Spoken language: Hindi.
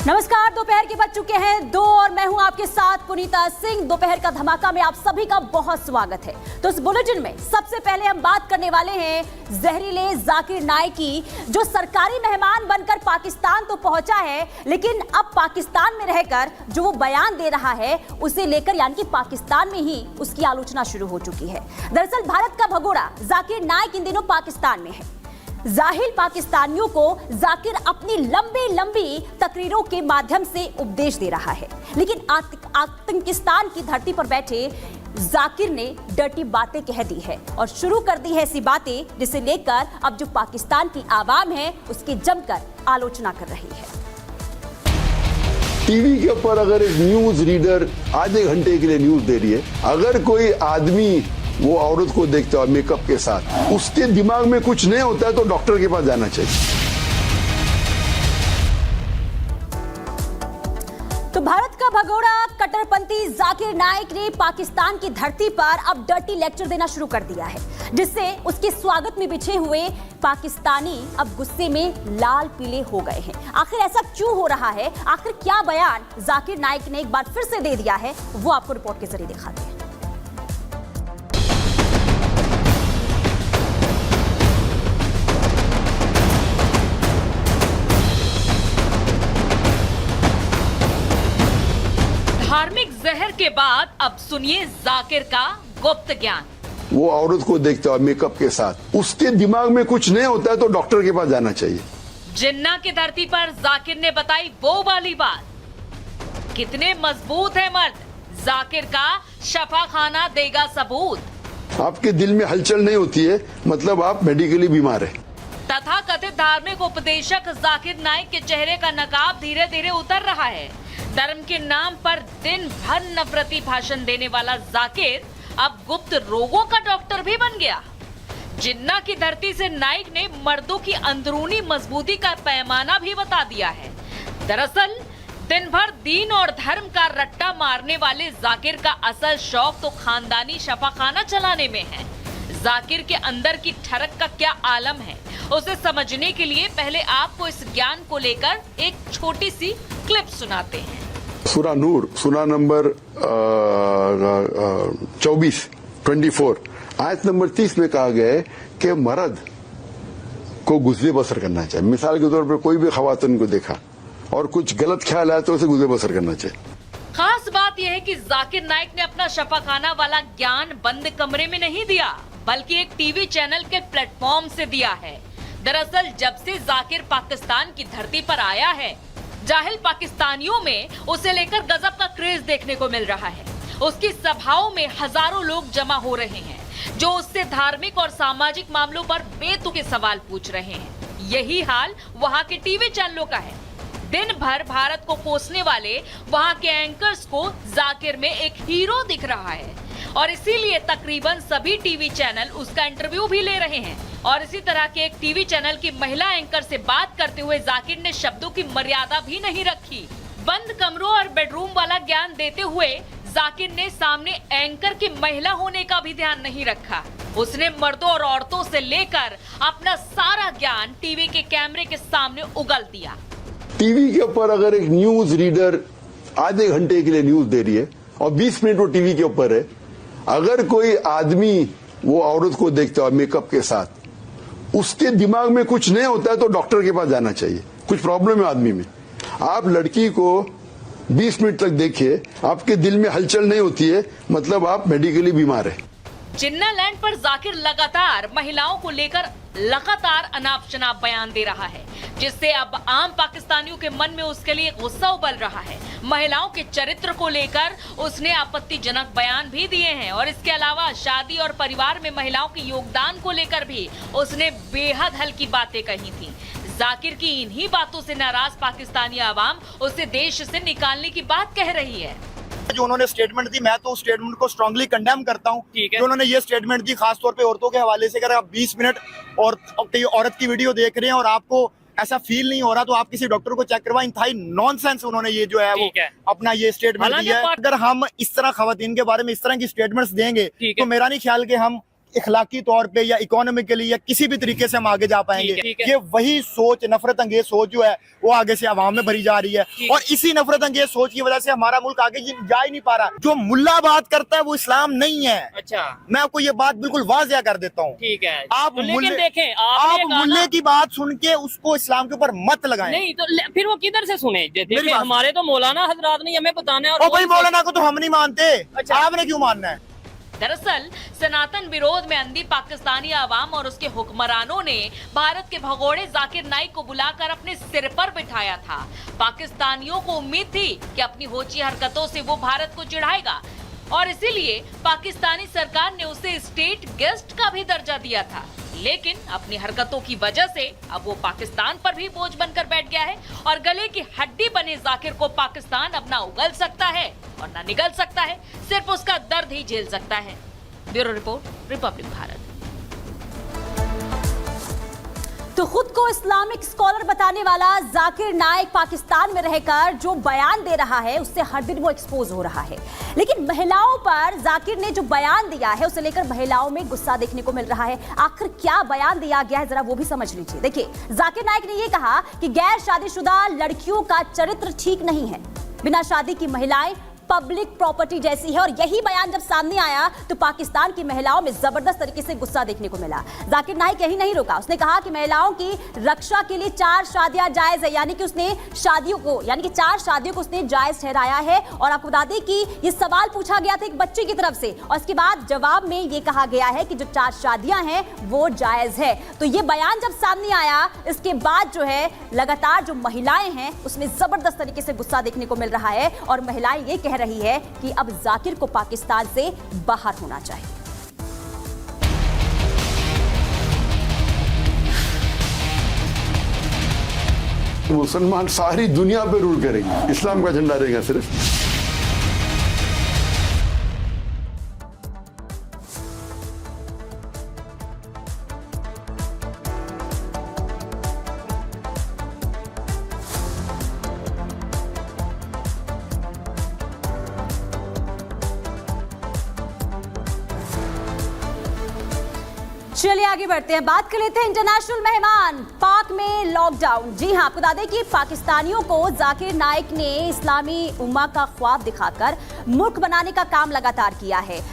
नमस्कार, दोपहर के बज चुके हैं 2 और मैं हूं आपके साथ पुनीता सिंह। दोपहर का धमाका में आप सभी का बहुत स्वागत है। तो इस बुलेटिन में सबसे पहले हम बात करने वाले हैं जहरीले जाकिर नाइक की, जो सरकारी मेहमान बनकर पाकिस्तान तो पहुंचा है, लेकिन अब पाकिस्तान में रहकर जो वो बयान दे रहा है उसे लेकर यानी कि पाकिस्तान में ही उसकी आलोचना शुरू हो चुकी है। दरअसल भारत का भगोड़ा जाकिर नाइक इन दिनों पाकिस्तान में है। जाहिर पाकिस्तानियों को जाकिर अपनी लंबी तकरीरों के माध्यम से उपदेश दे रहा है, लेकिन आतंकिस्तान की धरती पर बैठे जाकिर ने डर्टी बातें कह दी है और शुरू कर दी है ऐसी बातें जिसे लेकर अब जो पाकिस्तान की आवाम है उसकी जमकर आलोचना कर रही है। टीवी के ऊपर अगर एक न्यूज रीडर आधे घंटे के लिए न्यूज दे रही है, अगर कोई आदमी वो औरत को देखता है मेकअप के साथ, उसके दिमाग में कुछ नहीं होता है तो डॉक्टर के पास जाना चाहिए। तो भारत का भगोड़ा कट्टरपंथी जाकिर नाइक ने पाकिस्तान की धरती पर अब डर्टी लेक्चर देना शुरू कर दिया है, जिससे उसके स्वागत में बिछे हुए पाकिस्तानी अब गुस्से में लाल पीले हो गए हैं। आखिर ऐसा क्यों हो रहा है, आखिर क्या बयान जाकिर नाइक ने एक बार फिर से दे दिया है, वो आपको रिपोर्ट के जरिए दिखाते हैं। धार्मिक जहर के बाद अब सुनिए जाकिर का गुप्त ज्ञान। वो औरत को देखता है मेकअप के साथ, उसके दिमाग में कुछ नहीं होता है तो डॉक्टर के पास जाना चाहिए। जिन्ना की धरती पर जाकिर ने बताई वो वाली बात। कितने मजबूत है मर्द, जाकिर का शफा खाना देगा सबूत। आपके दिल में हलचल नहीं होती है मतलब आप मेडिकली बीमार है। तथा कथित धार्मिक उपदेशक जाकिर नाइक के चेहरे का नकाब धीरे धीरे उतर रहा है। धर्म के नाम पर दिन भर नफरती भाषण देने वाला जाकिर अब गुप्त रोगों का डॉक्टर भी बन गया। जिन्ना की धरती से नाइक ने मर्दों की अंदरूनी मजबूती का पैमाना भी बता दिया है। दरअसल दिन भर दीन और धर्म का रट्टा मारने वाले जाकिर का असल शौक तो खानदानी शफाखाना चलाने में है। जाकिर के अंदर की ठरक का क्या आलम है, उसे समझने के लिए पहले आपको इस ज्ञान को लेकर एक छोटी सी क्लिप सुनाते हैं। सूरा नूर, सूरा नंबर 24 आयत नंबर 30 में कहा गया है कि मर्द को गुज़रे बसर करना चाहिए। मिसाल के तौर पर कोई भी खवातीन को देखा और कुछ गलत ख्याल आया तो उसे गुज़रे बसर करना चाहिए। खास बात यह है कि जाकिर नाइक ने अपना शफाखाना वाला ज्ञान बंद कमरे में नहीं दिया, बल्कि एक टीवी चैनल के प्लेटफॉर्म से दिया है। दरअसल जब से जाकिर पाकिस्तान की धरती पर आया है, जाहिल पाकिस्तानियों में उसे लेकर गजब का क्रेज देखने को मिल रहा है। उसकी सभाओं में हजारों लोग जमा हो रहे हैं जो उससे धार्मिक और सामाजिक मामलों पर बेतुके सवाल पूछ रहे हैं। यही हाल वहां के टीवी चैनलों का है। दिन भर भारत को कोसने वाले वहां के एंकर्स को जाकिर में एक हीरो दिख रहा है और इसीलिए तकरीबन सभी टीवी चैनल उसका इंटरव्यू भी ले रहे हैं। और इसी तरह के एक टीवी चैनल की महिला एंकर से बात करते हुए जाकिर ने शब्दों की मर्यादा भी नहीं रखी। बंद कमरों और बेडरूम वाला ज्ञान देते हुए जाकिर ने सामने एंकर की महिला होने का भी ध्यान नहीं रखा। उसने मर्दों और औरतों से लेकर अपना सारा ज्ञान टीवी के कैमरे के सामने उगल दिया। टीवी के ऊपर अगर एक न्यूज रीडर आधे घंटे के लिए न्यूज दे रही है और 20 मिनट वो टीवी के ऊपर है, अगर कोई आदमी वो औरत को देखता है मेकअप के साथ, उसके दिमाग में कुछ नहीं होता है तो डॉक्टर के पास जाना चाहिए। कुछ प्रॉब्लम है आदमी में। आप लड़की को 20 मिनट तक देखिए, आपके दिल में हलचल नहीं होती है मतलब आप मेडिकली बीमार है। जिन्ना लैंड पर जाकिर लगातार महिलाओं को लेकर लगातार अनाप शनाप बयान दे रहा है, जिससे अब आम पाकिस्तानियों के मन में उसके लिए गुस्सा उबल रहा है। महिलाओं के चरित्र को लेकर उसने आपत्तिजनक बयान भी दिए हैं और इसके अलावा शादी और परिवार में महिलाओं के योगदान को लेकर भी उसने बेहद हल्की बातें कही थी। जाकिर की इन्हीं बातों से नाराज पाकिस्तानी आवाम उसे देश से निकालने की बात कह रही है। जो उन्होंने स्टेटमेंट दी, मैं तो उस स्टेटमेंट को स्ट्रांगली कंडेम करता हूं। जो उन्होंने ये स्टेटमेंट दी, खासतौर पे औरतों के हवाले से, अगर आप 20 मिनट और औरत की वीडियो देख रहे हैं और आपको ऐसा फील नहीं हो रहा तो आप किसी डॉक्टर को चेक करवाएं। इंतहाई नॉनसेंस उन्होंने ये जो है वो अपना ये स्टेटमेंट दिया है। अगर हम इस तरह खवातीन के बारे में इस तरह की स्टेटमेंट्स देंगे तो मेरा नहीं ख्याल कि हम इखलाकी तौर पे या इकोनॉमिकली या किसी भी तरीके से हम आगे जा पाएंगे। ठीक है। ये वही सोच, नफरत अंगेज सोच जो है वो आगे से अवाम में भरी जा रही है, और इसी नफरत अंगेज सोच की वजह से हमारा मुल्क आगे जा ही नहीं पा रहा। जो मुल्ला बात करता है वो इस्लाम नहीं है। अच्छा, मैं आपको ये बात बिल्कुल वाज़िया कर देता हूँ। ठीक है। आप तो लेकिन मुल्ले, देखें, आप मुल्ले की बात सुन के उसको इस्लाम के ऊपर मत लगाएं। नहीं तो फिर वो किधर से सुने? देखिए बात- हमारे तो मौलाना हजरात ने हमें बताना है, और भाई मौलाना को तो हम नहीं मानते। अच्छा। आपने क्यों मानना है? दरअसल सनातन विरोध में अंधी पाकिस्तानी आवाम और उसके हुक्मरानों ने भारत के भगोड़े जाकिर नाइक को बुलाकर अपने सिर पर बिठाया था। पाकिस्तानियों को उम्मीद थी कि अपनी होची हरकतों से वो भारत को चिढ़ाएगा, और इसीलिए पाकिस्तानी सरकार ने उसे स्टेट गेस्ट का भी दर्जा दिया था। लेकिन अपनी हरकतों की वजह से अब वो पाकिस्तान पर भी बोझ बनकर बैठ गया है, और गले की हड्डी बने जाकिर को पाकिस्तान अब ना उगल सकता है और ना निगल सकता है, सिर्फ उसका दर्द ही झेल सकता है। Bureau report, Republic Bharat. तो खुद को इस्लामिक स्कॉलर बताने वाला जाकिर नाइक पाकिस्तान में रहकर जो बयान दे रहा है उससे हर दिन वो एक्सपोज हो रहा है। लेकिन महिलाओं पर जाकिर ने जो बयान दिया है उसे लेकर महिलाओं में गुस्सा देखने को मिल रहा है। आखिर क्या बयान दिया गया है, जरा वो भी समझ लीजिए। देखिए, जाकिर नाइक ने यह कहा कि गैर शादीशुदा लड़कियों का चरित्र ठीक नहीं है, बिना शादी की महिलाएं पब्लिक प्रॉपर्टी जैसी है। और यही बयान जब सामने आया तो पाकिस्तान की महिलाओं में जबरदस्त तरीके से गुस्सा देखने को मिला। जाकिर नाइक यही नहीं रुका, उसने कहा कि महिलाओं की रक्षा के लिए 4 शादियां जायज है, यानी कि उसने 4 शादियों को उसने जायज ठहराया है। और आपको बता दें कि ये सवाल पूछा गया था एक बच्चे की तरफ से, और इसके बाद जवाब में ये कहा गया है कि जो 4 शादियां हैं वो जायज है। तो ये बयान जब सामने आया, इसके बाद जो है लगातार जो महिलाएं हैं उसमें जबरदस्त तरीके से गुस्सा देखने को मिल रहा है, और महिलाएं ये कह रही है कि अब जाकिर को पाकिस्तान से बाहर होना चाहिए। मुसलमान सारी दुनिया पे रूल करेंगे, इस्लाम का झंडा रहेगा सिर्फ। चलिए आगे बढ़ते हैं, बात कर लेते हैं इंटरनेशनल मेहमान। पाक में लॉकडाउन। जी हां, आपको बता दें कि पाकिस्तानियों को जाकिर नाइक ने इस्लामी उम्मा का ख्वाब दिखाकर मूर्ख बनाने का काम लगातार किया है।